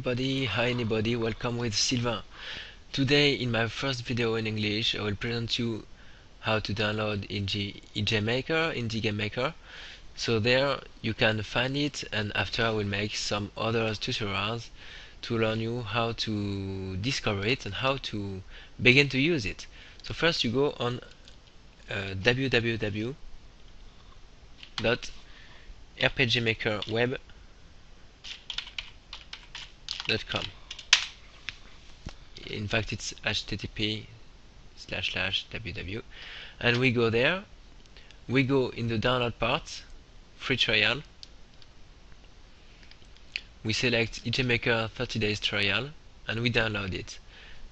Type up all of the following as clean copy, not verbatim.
everybody, hi anybody, welcome with Sylvain. Today in my first video in English I will present you how to download IJ Maker, Indie Game Maker. So there you can find it, and after I will make some other tutorials to learn you how to discover it and how to begin to use it. So first you go on www.rpgmakerweb.com. In fact it's http://www, and we go there, we go in the download part, free trial, we select IJ Maker 30 days trial and we download it.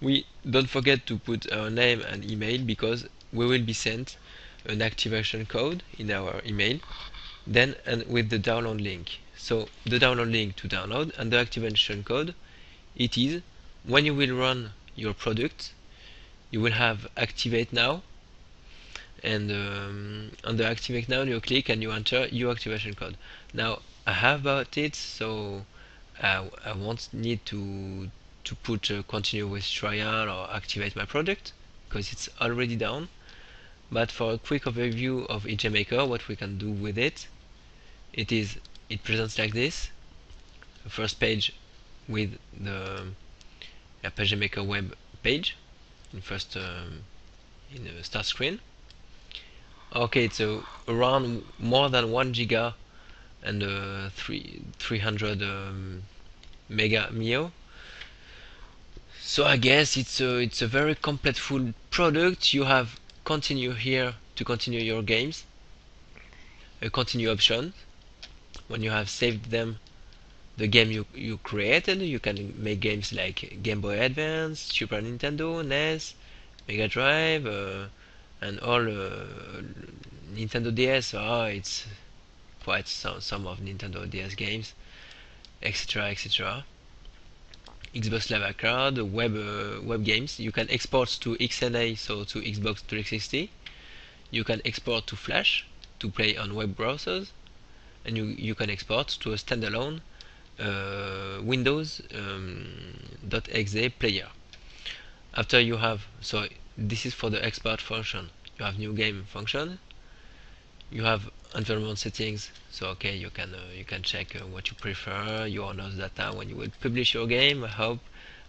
We don't forget to put our name and email because we will be sent an activation code in our email then, and with the download link. So the download link to download and the activation code, it is when you will run your product you will have activate now, and on the activate now you click and you enter your activation code. Now I have bought it, so I won't need to put continue with trial or activate my product because it's already down. But for a quick overview of IJ Maker, what we can do with it, it presents like this: the first page with the IJ Maker web page in first in the start screen. Okay, it's around more than 1 giga and 300 mega mio. So I guess it's a very complete full product. You have continue here to continue your games, a continue option. When you have saved them, the game you created, you can make games like Game Boy Advance, Super Nintendo, NES, Mega Drive, and all Nintendo DS. It's quite some of Nintendo DS games, etc, etc. Xbox Live Arcade, web games. You can export to XNA, so to Xbox 360. You can export to Flash to play on web browsers, and you can export to a standalone Windows .exe player. After you have, so this is for the export function. You have new game function. You have environment settings, so okay, you can check what you prefer, your owner's data when you will publish your game, I hope,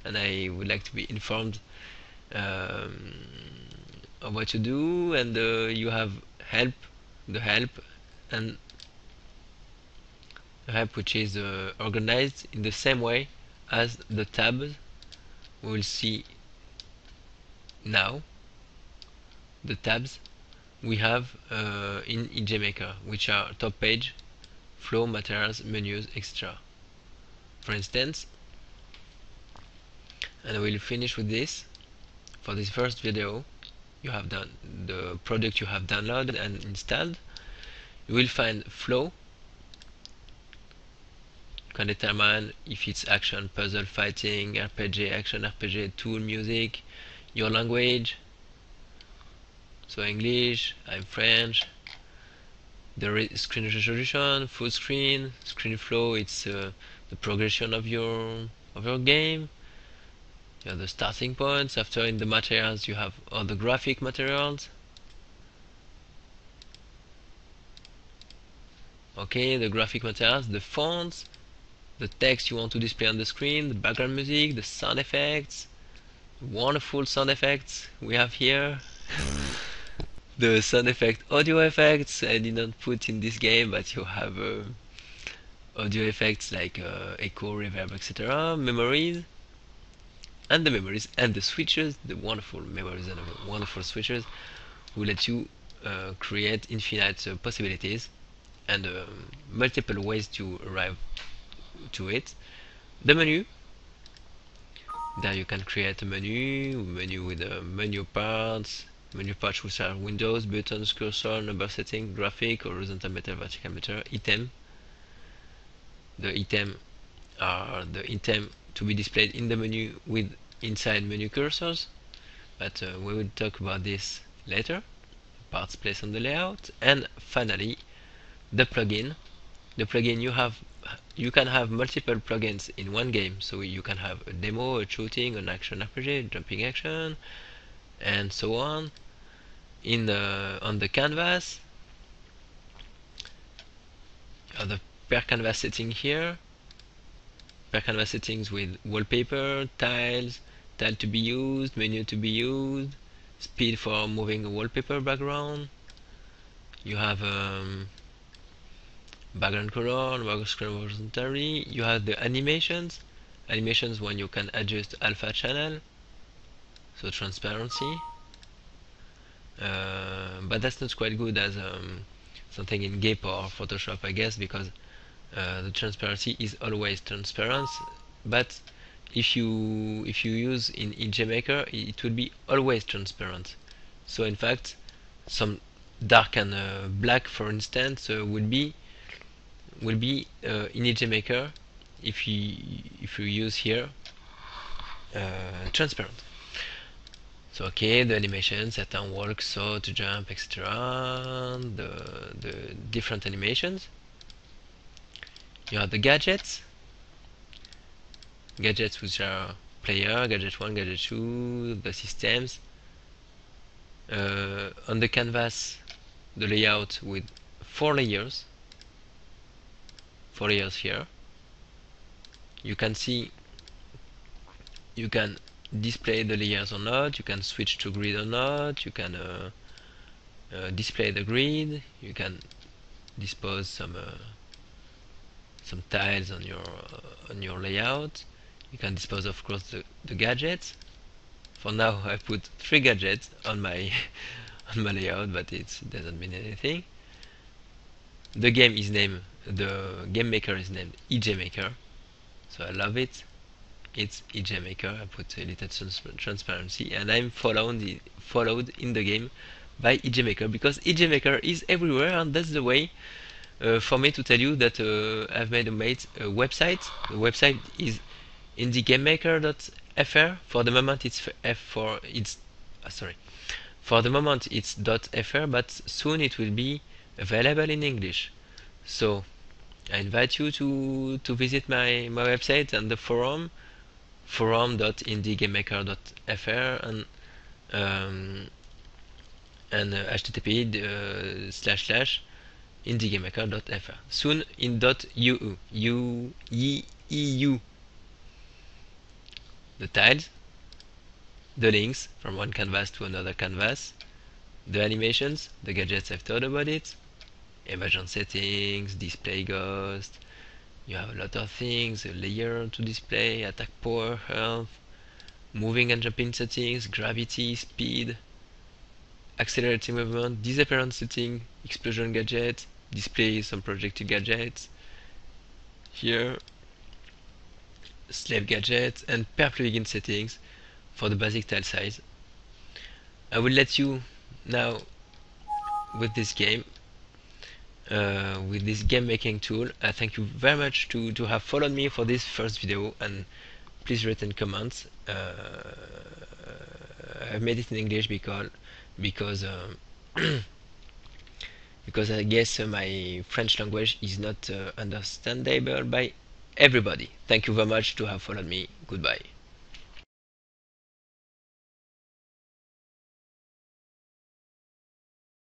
and I would like to be informed of what to do. And you have help, and the help which is organized in the same way as the tabs we will see now. The tabs we have in IJ Maker, which are top page, flow, materials, menus, etc. For instance, and I will finish with this. For this first video, you have done the product you have downloaded and installed. You will find flow. You can determine if it's action, puzzle, fighting, RPG, action, RPG, tool, music, your language. So English, I'm French. The screen resolution, full screen, screen flow, it's the progression of your game. You have the starting points. After, in the materials, you have all the graphic materials. Okay, the graphic materials, the fonts, the text you want to display on the screen, the background music, the sound effects, wonderful sound effects we have here. The sound effect, audio effects, I did not put in this game, but you have audio effects like echo, reverb, etc. Memories, and the memories and the switches, the wonderful memories and the wonderful switches will let you create infinite possibilities and multiple ways to arrive to it. The menu, there you can create a menu with menu parts which are windows, buttons, cursor, number setting, graphic, horizontal meter, vertical meter, item. The item are the item to be displayed in the menu with inside menu cursors, but we will talk about this later. Parts placed on the layout. And finally, the plugin. The plugin, you have you can have multiple plugins in one game. So you can have a demo, a shooting, an action RPG, jumping action, and so on. In the on the canvas, you have the per canvas setting here. Per canvas settings with wallpaper, tiles, tile to be used, menu to be used, speed for moving a wallpaper background. You have background color, background horizontally. You have the animations. Animations when you can adjust alpha channel, so transparency. But that's not quite good as something in GIMP or Photoshop, I guess, because the transparency is always transparent. But if you use in InJMaker, it will be always transparent. So in fact, some dark and black, for instance, will be in InJMaker if you use here transparent. So okay, the animations, certain walk, saw, to jump, etc. The different animations. You have the gadgets. Gadgets which are player, gadget 1, gadget 2, the systems. On the canvas, the layout with 4 layers. 4 layers here. You can see, you can display the layers or not, you can switch to grid or not, you can display the grid, you can dispose some tiles on your layout, you can dispose of course the gadgets. For now I put 3 gadgets on my on my layout, but it doesn't mean anything. The game maker is named IJMaker, so I love it. It's IJMaker. I put a little transparency, and I'm followed in the game by IJMaker because IJMaker is everywhere, and that's the way for me to tell you that I've made a website. The website is indiegamemaker.fr. For the moment, it's For the moment, it's .fr, but soon it will be available in English. So I invite you to visit my website and the forum.indiegamemaker.fr and http://indiegamemaker.fr. Soon in .eu, the tiles, the links from one canvas to another canvas, the animations, the gadgets I've told about it, emergent settings, display ghost. You have a lot of things, a layer to display, attack power, health, moving and jumping settings, gravity, speed, accelerating movement, disappearance setting, explosion gadget, display some projected gadgets, here, slave gadget, and per plugin settings for the basic tile size. I will let you now with this game. With this game making tool. Thank you very much to have followed me for this first video, and please write in comments. I've made it in English because because I guess my French language is not understandable by everybody. Thank you very much to have followed me. Goodbye.